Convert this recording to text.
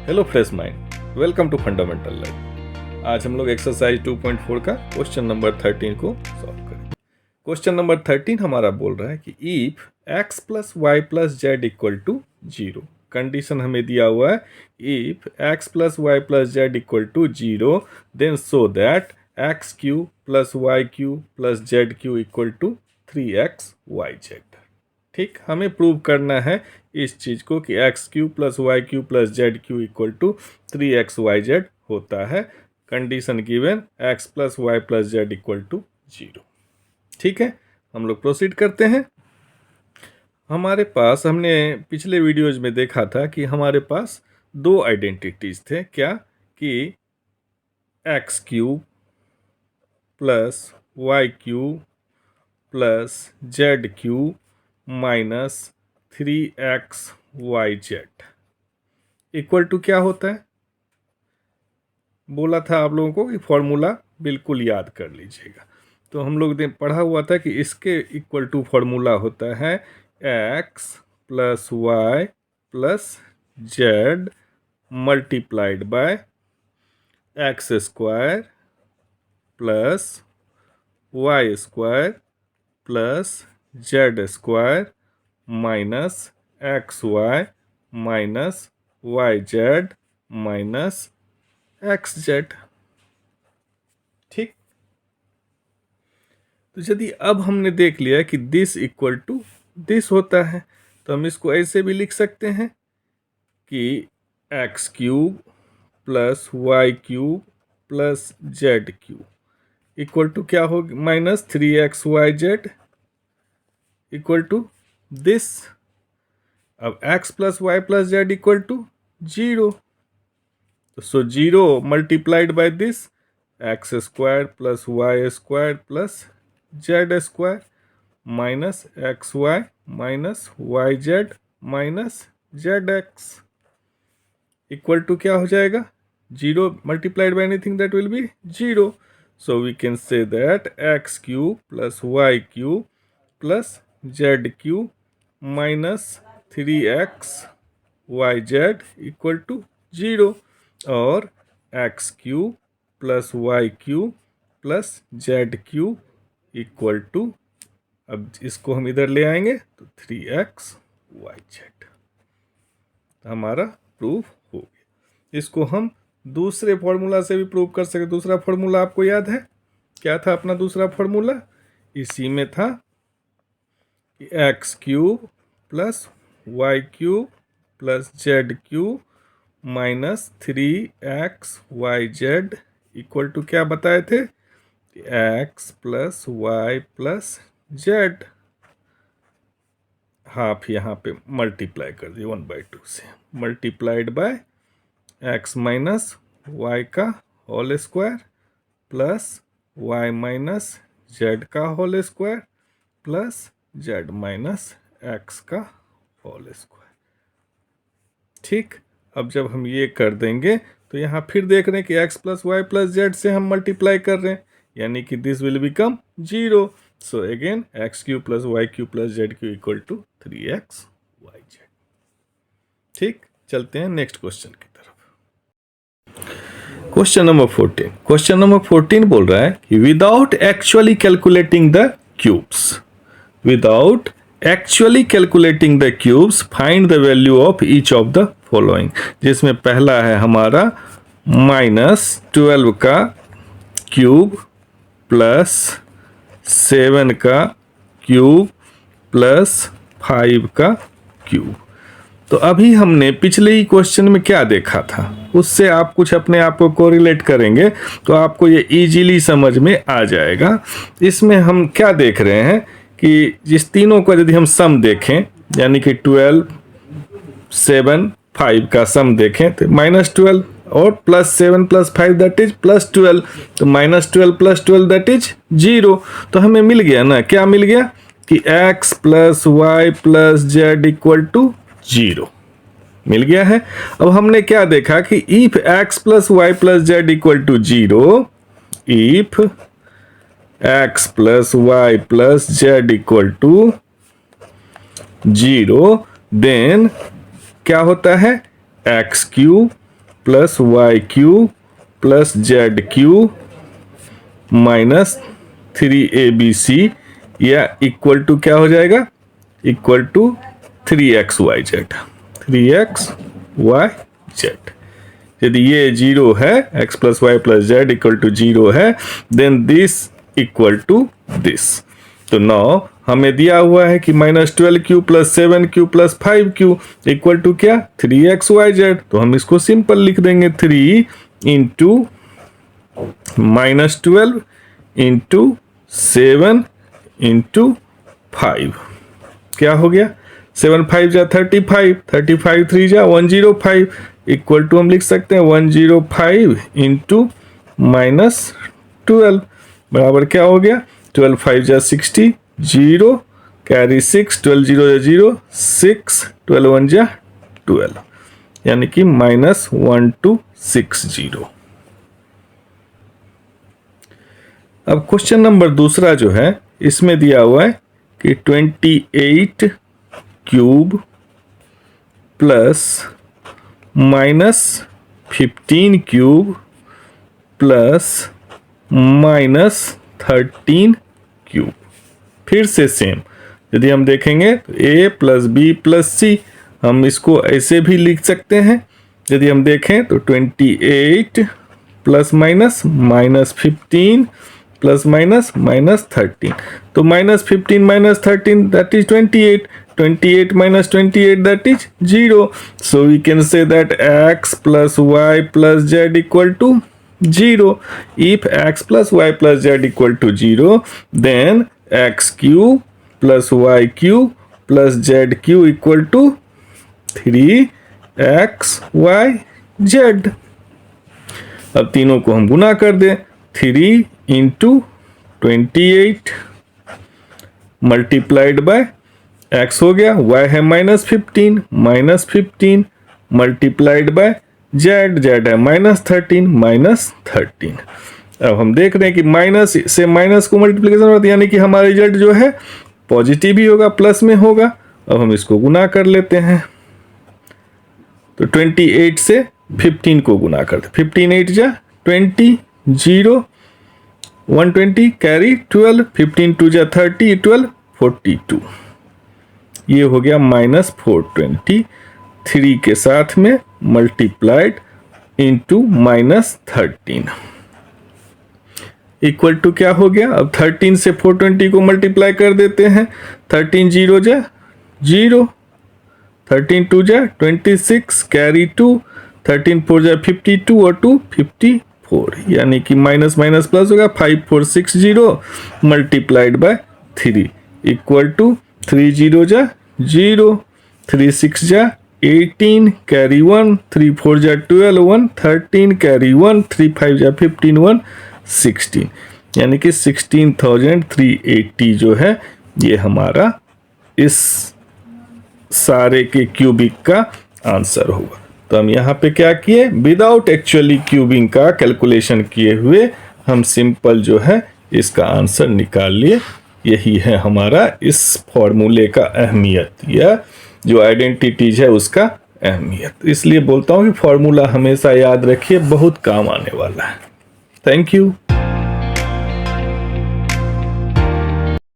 Hello fresh mind, welcome to fundamental life. आज हम लोग एक्सरसाइज 2.4 का क्वेश्चन नंबर 13 को सॉल्व करेंगे। क्वेश्चन नंबर 13 हमारा बोल रहा है कि if x plus y plus z equal to 0, condition हमें दिया हुआ है if x plus y plus z equal to 0 then so that x cube plus y cube plus z cube equal to 3xyz। ठीक, हमें prove करना है इस चीज़ को कि x cube plus y cube plus z cube equal to 3xyz होता है। Condition given x plus y plus z equal to 0। ठीक है, हम लोग प्रोसीड करते हैं। हमारे पास हमने पिछले वीडियोज में देखा था कि हमारे पास दो आइडेंटिटीज थे। क्या कि x cube plus y cube plus z cube minus 3xyz equal to क्या होता है। बोला था आप लोगों को कि फॉर्मूला बिल्कुल याद कर लीजिएगा। तो हम लोग ने पढ़ा हुआ था कि इसके इक्वल टू फॉर्मूला होता है x plus y plus z multiplied by x square plus y square plus z square minus x y minus y z minus x z. ठीक, तो यदि अब हमने देख लिया कि दिस इक्वल टू दिस होता है तो हम इसको ऐसे भी लिख सकते हैं कि x cube plus y cube plus z cube equal to क्या होगा, minus 3xyz equal to this. अब x plus y plus z equal to 0, so 0 multiplied by this x square plus y square plus z square minus x y minus y z minus z x equal to क्या हो जाएगा, 0 multiplied by anything that will be 0। So we can say that x cube plus y cube plus z cube minus 3xyz equal to 0 और x cube plus y cube plus z cube equal to, अब इसको हम इधर ले आएंगे तो 3xyz हमारा proof हो गया। इसको हम दूसरे फॉर्मूला से भी प्रूव कर सकते। दूसरा फॉर्मूला आपको याद है क्या था अपना दूसरा फॉर्मूला? इसी में था कि x cube plus y cube plus z cube minus 3xyz equal to क्या बताए थे, x plus y plus z, half यहाँ पे मल्टीप्लाई कर दिए 1/2 से, multiplied by x minus y का whole square plus y minus z का whole square plus z minus x का होल स्क्वायर। ठीक, अब जब हम ये कर देंगे तो यहाँ फिर देख रहे हैं कि x plus y plus z से हम मल्टीप्लाई कर रहे हैं, यानी कि this will become 0। So again x cube plus y cube plus z cube equal to 3xyz। ठीक, चलते हैं नेक्स्ट क्वेश्चन की तरफ। Question number 14। क्वेश्चन नंबर 14 बोल रहा है कि without actually calculating the cubes, without actually calculating the cubes find the value of each of the following. जिसमें पहला है हमारा -12 का क्यूब प्लस 7 का क्यूब प्लस 5 का क्यूब। तो अभी हमने पिछले ही क्वेश्चन में क्या देखा था, उससे आप कुछ अपने आप को कोरिलेट करेंगे तो आपको ये इजीली समझ में आ जाएगा। इसमें हम क्या देख रहे हैं कि जिस तीनों को यदि हम सम देखें, यानी कि 12 7 5 का सम देखें तो -12 और +7 + 5 दैट इज +12, तो -12 + 12 दैट इज 0। तो हमें मिल गया ना, क्या मिल गया कि x plus y plus z equal to 0 मिल गया है। अब हमने क्या देखा कि if x plus y plus z equal to 0, if x plus y plus z equal to 0 then क्या होता है, x cube plus y cube plus z cube minus 3abc या इक्वल टू क्या हो जाएगा, इक्वल टू 3xyz, 3xyz। यदि ये zero है, x plus y plus z equal to zero है, then this equal to this. तो नाउ हमें दिया हुआ है कि -12q plus 7q plus 5q equal to क्या, 3xyz। तो हम इसको सिंपल लिख देंगे, 3 इंटू -12 इंटू 7 इंटू 5 क्या हो गया, 7 5 जा 35, 35 3 जा 105 इक्वल टू हम लिख सकते हैं 105 इंटू -12 बराबर क्या हो गया, 12 5 जा 60, 0 कैरी 6, 12 0 जा 0 6, 12 1 जा 12 यानी कि -1260। अब क्वेश्चन नंबर दूसरा जो है, इसमें दिया हुआ है कि 28 cube plus -15 cube plus -13 cube. फिर से सेम, यदि हम देखेंगे तो a प्लस बी प्लस सी, हम इसको ऐसे भी लिख सकते हैं। यदि हम देखें तो 28 प्लस माइनस -15 प्लस -13, तो -15 -13 that is 28, 28 minus 28 that is 0, so we can say that x plus y plus z equal to 0. If x plus y plus z equal to 0, then x cube plus y cube plus z cube equal to 3xyz। अब तीनों को हम गुना कर दें, 3 into 28 multiplied by x हो गया, y है -15 multiplied by z है -13 अब हम देख रहे हैं कि माइनस से माइनस को मल्टीप्लिकेशन होता है, यानी कि हमारा रिजल्ट जो है पॉजिटिव ही होगा, प्लस में होगा। अब हम इसको गुना कर लेते हैं, तो 28 से 15 को गुना करते, 15 8 जा 20, 0 120 कैरी 12, 15 2 जा 30, 12 42, ये हो गया -420 3 के साथ में मल्टीप्लाइड इंटू -13 इक्वल टू क्या हो गया। अब 13 से 420 को मल्टीप्लाई कर देते हैं, 13 0 जा 0, 13 2 जा 26 कैरी 2, 13 4 जा 52 और 2 54, यानी कि माइनस माइनस प्लस होगा, 5460 मल्टीप्लाइड बाय 3 इक्वल टू 3 0 जा 0, 3 6 जा 18 कैरी 1, 3 4 जा 12 1 13 कैरी 1, 3 5 जा 15 1 16, यानी कि 16,380 जो है ये हमारा इस सारे के क्यूबिक का आंसर होगा। तो हम यहाँ पे क्या किए, विदाउट एक्चुअली क्यूबिंग का कैलकुलेशन किए हुए हम सिंपल जो है इसका आंसर निकाल लिए। यही है हमारा इस फॉर्मूले का अहमियत, या जो आइडेंटिटीज है उसका अहमियत। इसलिए बोलता हूँ कि फॉर्मूला हमेशा याद रखिए, बहुत काम आने वाला है। Thank you.